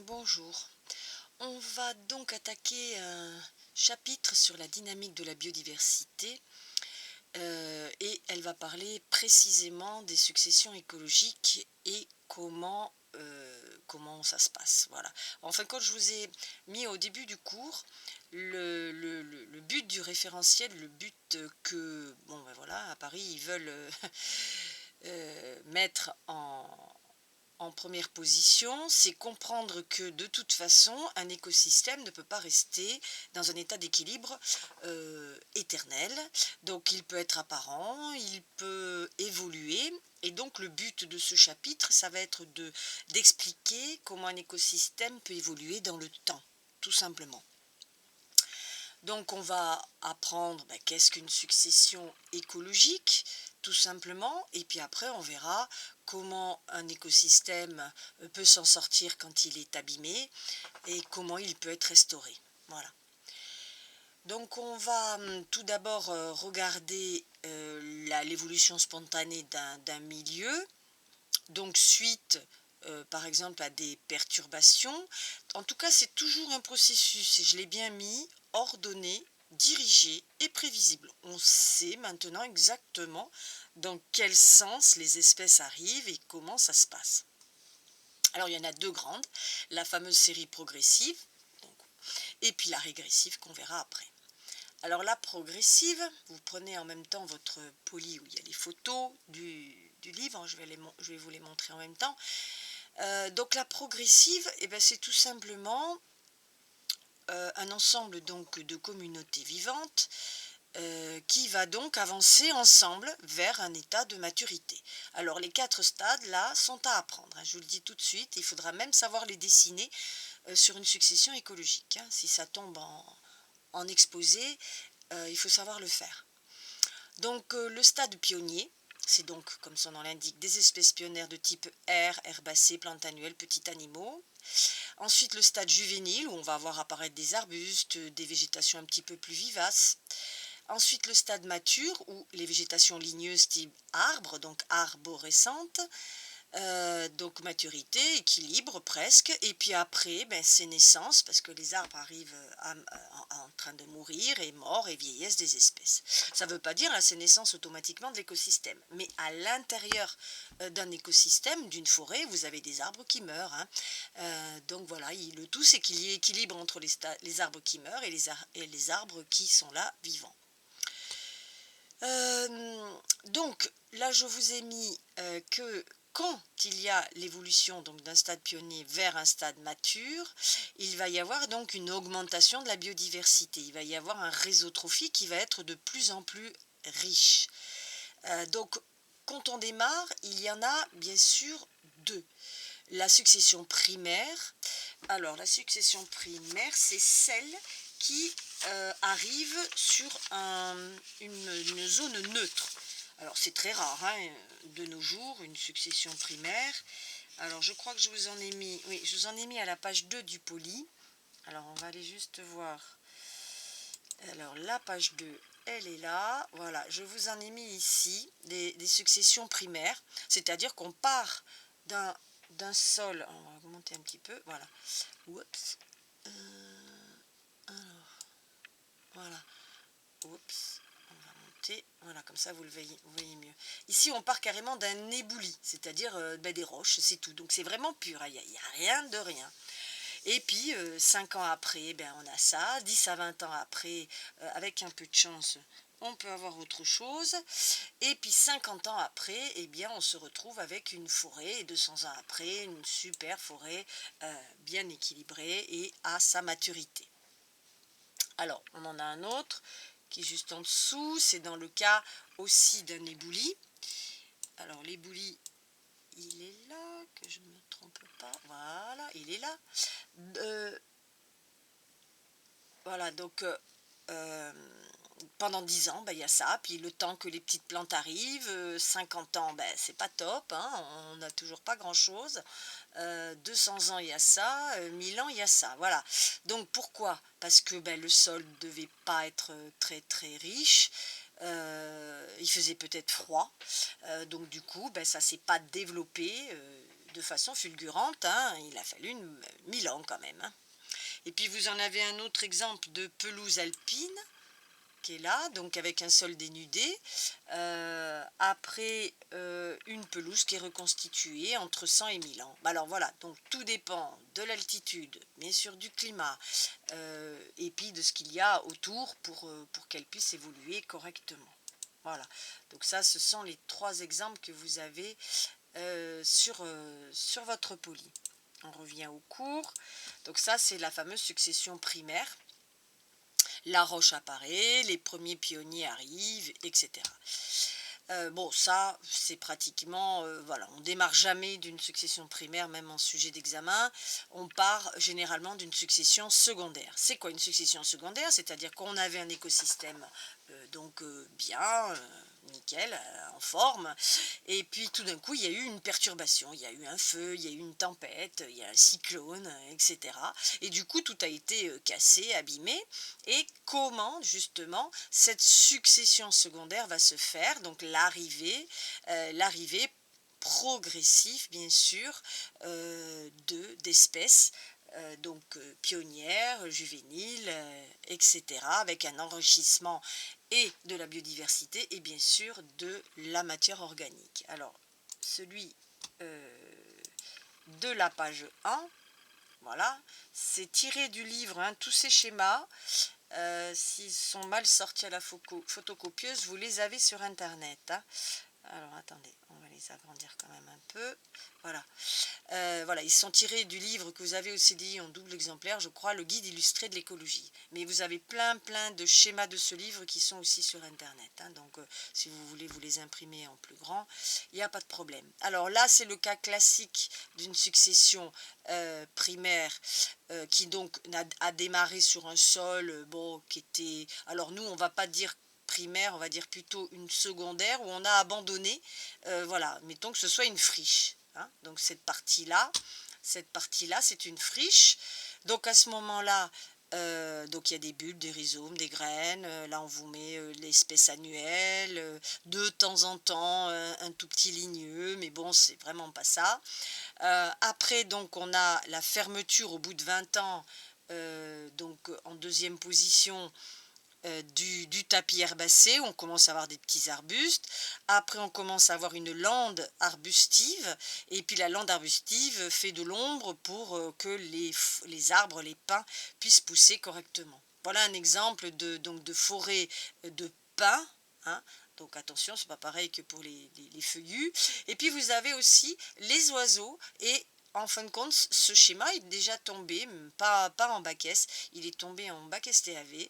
Bonjour. On va donc attaquer un chapitre sur la dynamique de la biodiversité et elle va parler précisément des successions écologiques et comment ça se passe. Voilà. En fin de compte, je vous ai mis au début du cours le but du référentiel, le but que, bon ben voilà, à Paris, ils veulent mettre en première position, c'est comprendre que de toute façon, un écosystème ne peut pas rester dans un état d'équilibre éternel. Donc il peut être apparent, il peut évoluer. Et donc le but de ce chapitre, ça va être d'expliquer comment un écosystème peut évoluer dans le temps, tout simplement. Donc on va apprendre qu'est-ce qu'une succession écologique, tout simplement, et puis après on verra comment un écosystème peut s'en sortir quand il est abîmé et comment il peut être restauré. Voilà. Donc on va tout d'abord regarder l'évolution spontanée d'un milieu, donc suite par exemple à des perturbations. En tout cas, c'est toujours un processus, et je l'ai bien mis, ordonné, dirigé et prévisible. On sait maintenant exactement dans quel sens les espèces arrivent et comment ça se passe. Alors il y en a deux grandes, la fameuse série progressive, donc, et puis la régressive qu'on verra après. Alors la progressive, vous prenez en même temps votre poly où il y a les photos du livre, je vais vous les montrer en même temps. Donc la progressive, c'est tout simplement un ensemble donc de communautés vivantes qui va donc avancer ensemble vers un état de maturité. Alors les 4 stades là sont à apprendre, hein, je vous le dis tout de suite, il faudra même savoir les dessiner sur une succession écologique, hein. Si ça tombe en exposé, il faut savoir le faire. Donc le stade pionnier, c'est donc, comme son nom l'indique, des espèces pionnières de type herbacées, plantes annuelles, petits animaux. Ensuite, le stade juvénile, où on va voir apparaître des arbustes, des végétations un petit peu plus vivaces. Ensuite, le stade mature, où les végétations ligneuses type arbre, donc arborescentes. Donc maturité, équilibre presque, et puis après c'est naissance, parce que les arbres arrivent en train de mourir, et mort et vieillesse des espèces. Ça ne veut pas dire là c'est naissance automatiquement de l'écosystème, mais à l'intérieur d'un écosystème, d'une forêt, vous avez des arbres qui meurent, hein. Donc voilà, le tout c'est qu'il y ait équilibre entre les arbres qui meurent et les arbres qui sont là vivants. Donc là je vous ai mis que quand il y a l'évolution d'un stade pionnier vers un stade mature, il va y avoir donc une augmentation de la biodiversité. Il va y avoir un réseau trophique qui va être de plus en plus riche. Donc quand on démarre, il y en a bien sûr deux. La succession primaire. Alors la succession primaire, c'est celle qui arrive sur une zone neutre. Alors c'est très rare, hein, de nos jours, une succession primaire. Alors je crois que je vous en ai mis, oui, je vous en ai mis à la page 2 du poly. Alors on va aller juste voir. Alors la page 2, elle est là. Voilà, je vous en ai mis ici des successions primaires. C'est-à-dire qu'on part d'un sol, on va augmenter un petit peu, voilà. Oups. Alors, voilà. Oups. On va monter. Voilà, comme ça vous voyez mieux. Ici, on part carrément d'un éboulis, c'est-à-dire des roches, c'est tout. Donc c'est vraiment pur, il n'y a rien de rien. Et puis, 5 ans après, on a ça. 10 à 20 ans après, avec un peu de chance, on peut avoir autre chose. Et puis 50 ans après, on se retrouve avec une forêt, et 200 ans après, une super forêt bien équilibrée et à sa maturité. Alors, on en a un autre qui est juste en dessous, c'est dans le cas aussi d'un éboulis. Alors l'éboulis, il est là, que je ne me trompe pas, voilà, il est là. Voilà, donc pendant 10 ans, il y a ça, puis le temps que les petites plantes arrivent, 50 ans, c'est pas top, hein, on n'a toujours pas grand-chose. 200 ans, il y a ça, 1000 ans, il y a ça, voilà. Donc pourquoi? Parce que le sol ne devait pas être très très riche, il faisait peut-être froid, donc du coup, ça ne s'est pas développé, de façon fulgurante, hein, il a fallu 1000 ans quand même, hein. Et puis vous en avez un autre exemple de pelouse alpine qui est là, donc avec un sol dénudé, après une pelouse qui est reconstituée entre 100 et 1000 ans. Bah alors voilà, donc tout dépend de l'altitude, bien sûr du climat, et puis de ce qu'il y a autour pour qu'elle puisse évoluer correctement. Voilà, donc ça ce sont les 3 exemples que vous avez sur votre poli. On revient au cours, donc ça c'est la fameuse succession primaire. La roche apparaît, les premiers pionniers arrivent, etc. Bon, ça, c'est pratiquement, voilà, on démarre jamais d'une succession primaire, même en sujet d'examen. On part généralement d'une succession secondaire. C'est quoi une succession secondaire? C'est-à-dire qu'on avait un écosystème bien, nickel, en forme, et puis tout d'un coup, il y a eu une perturbation, il y a eu un feu, il y a eu une tempête, il y a un cyclone, etc. Et du coup, tout a été cassé, abîmé. Et comment, justement, cette succession secondaire va se faire? Donc l'arrivée progressive, bien sûr, d'espèces pionnières, juvéniles, etc., avec un enrichissement et de la biodiversité et bien sûr de la matière organique. Alors, celui de la page 1, voilà, c'est tiré du livre, hein, tous ces schémas. S'ils sont mal sortis à la photocopieuse, vous les avez sur internet, hein. Alors attendez, on va les agrandir quand même un peu. Voilà. Voilà, ils sont tirés du livre que vous avez au CDI en double exemplaire, je crois, le guide illustré de l'écologie. Mais vous avez plein de schémas de ce livre qui sont aussi sur internet, hein. Donc si vous voulez vous les imprimer en plus grand, il n'y a pas de problème. Alors là, c'est le cas classique d'une succession primaire qui donc a démarré sur un sol, bon, qui était... Alors nous, on va pas dire primaire, on va dire plutôt une secondaire, où on a abandonné, voilà, mettons que ce soit une friche, hein. Donc cette partie-là, c'est une friche. Donc à ce moment-là, donc il y a des bulbes, des rhizomes, des graines. Là, on vous met l'espèce annuelle, de temps en temps un tout petit ligneux, mais bon, c'est vraiment pas ça. Après, donc, on a la fermeture au bout de 20 ans, donc en deuxième position, du tapis herbacé, on commence à avoir des petits arbustes. Après, on commence à avoir une lande arbustive. Et puis, la lande arbustive fait de l'ombre pour que les arbres, les pins, puissent pousser correctement. Voilà un exemple de forêt de pins, hein. Donc attention, c'est pas pareil que pour les feuillus. Et puis, vous avez aussi les oiseaux et... En fin de compte, ce schéma est déjà tombé, pas en bac S, il est tombé en bac STAV.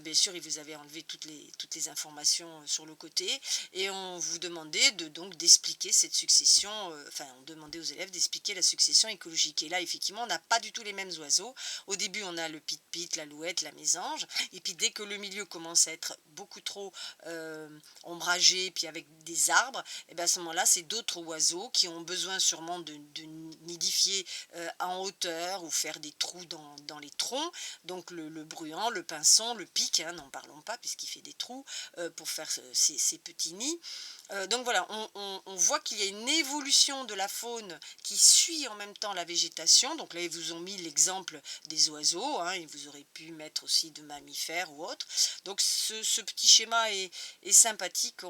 Bien sûr, il vous avait enlevé toutes les informations sur le côté et on vous demandait d'expliquer cette succession, enfin on demandait aux élèves d'expliquer la succession écologique. Et là, effectivement, on n'a pas du tout les mêmes oiseaux. Au début, on a le pit-pit, l'alouette, la mésange, et puis dès que le milieu commence à être beaucoup trop ombragé, puis avec des arbres, et bien à ce moment-là, c'est d'autres oiseaux qui ont besoin sûrement de nidifier en hauteur ou faire des trous dans les troncs. Donc le bruant, le pinson, le pic, hein, n'en parlons pas puisqu'il fait des trous pour faire ces petits nids. Donc voilà, on voit qu'il y a une évolution de la faune qui suit en même temps la végétation. Donc là, ils vous ont mis l'exemple des oiseaux, hein, et vous aurez pu mettre aussi de mammifères ou autres. Donc ce petit schéma est sympathique.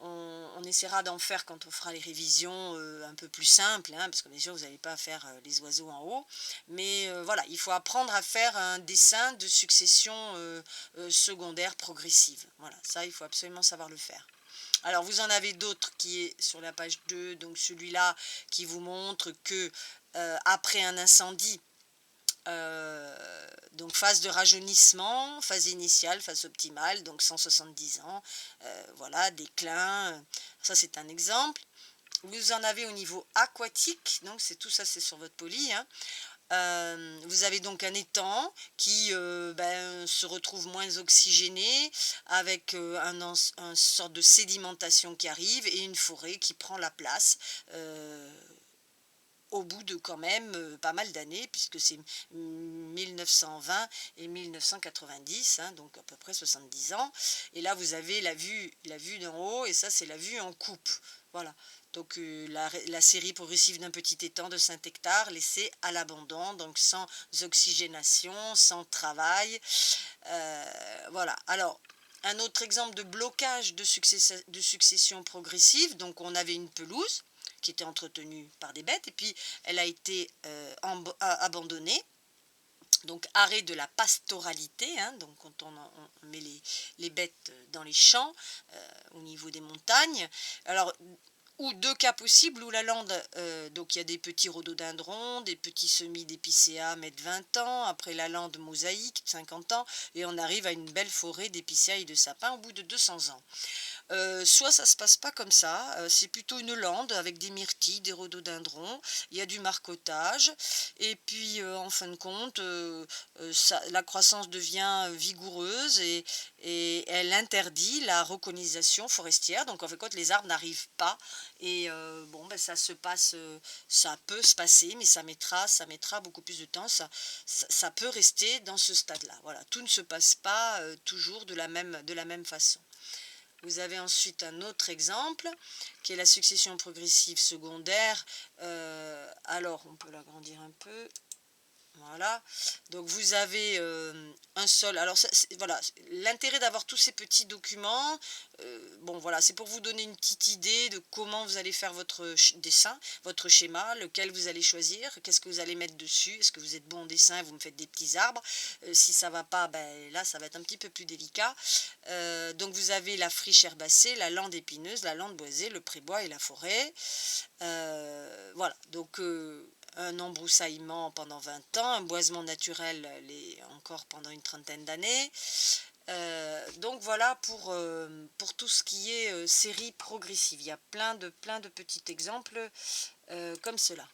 On essaiera d'en faire quand on fera les révisions un peu plus simples, hein, parce que bien sûr vous n'allez pas faire les oiseaux en haut, mais voilà, il faut apprendre à faire un dessin de succession secondaire progressive. Voilà, ça il faut absolument savoir le faire. Alors vous en avez d'autres qui est sur la page 2, donc celui-là qui vous montre que après un incendie, donc phase de rajeunissement, phase initiale, phase optimale, donc 170 ans, voilà, déclin, ça c'est un exemple. Vous en avez au niveau aquatique, donc c'est tout ça, c'est sur votre poli, hein. Vous avez donc un étang qui se retrouve moins oxygéné, avec un sorte de sédimentation qui arrive et une forêt qui prend la place au bout de quand même pas mal d'années, puisque c'est 1920 et 1990, hein, donc à peu près 70 ans. Et là, vous avez la vue d'en haut, et ça, c'est la vue en coupe. Voilà. Donc la série progressive d'un petit étang de 5 hectares laissé à l'abandon, donc sans oxygénation, sans travail. Voilà. Alors, un autre exemple de blocage de succession progressive, donc on avait une pelouse qui était entretenue par des bêtes, et puis elle a été abandonnée. Donc arrêt de la pastoralité, hein, donc quand on met les bêtes dans les champs, au niveau des montagnes. Alors, ou deux cas possibles où la lande, donc il y a des petits rhododendrons, des petits semis d'épicéas mettent 20 ans, après la lande mosaïque 50 ans, et on arrive à une belle forêt d'épicéas et de sapins au bout de 200 ans. Soit ça se passe pas comme ça, c'est plutôt une lande avec des myrtilles, des rhododendrons, il y a du marcottage et puis, en fin de compte, la croissance devient vigoureuse et elle interdit la recolonisation forestière. Donc en fin de compte, les arbres n'arrivent pas et bon, ben, ça peut se passer, mais ça mettra beaucoup plus de temps. Ça peut rester dans ce stade-là. Voilà, tout ne se passe pas, toujours de la même façon. Vous avez ensuite un autre exemple qui est la succession progressive secondaire. Alors, on peut l'agrandir un peu. Voilà, donc vous avez un sol. Alors voilà, l'intérêt d'avoir tous ces petits documents, bon voilà, c'est pour vous donner une petite idée de comment vous allez faire votre dessin, votre schéma, lequel vous allez choisir, qu'est-ce que vous allez mettre dessus, est-ce que vous êtes bon en dessin et vous me faites des petits arbres, si ça va pas, ben là ça va être un petit peu plus délicat. Donc vous avez la friche herbacée, la lande épineuse, la lande boisée, le prébois et la forêt. Voilà, donc un embroussaillement pendant 20 ans, un boisement naturel encore pendant une trentaine d'années. Donc voilà pour tout ce qui est série progressive. Il y a plein de petits exemples comme cela.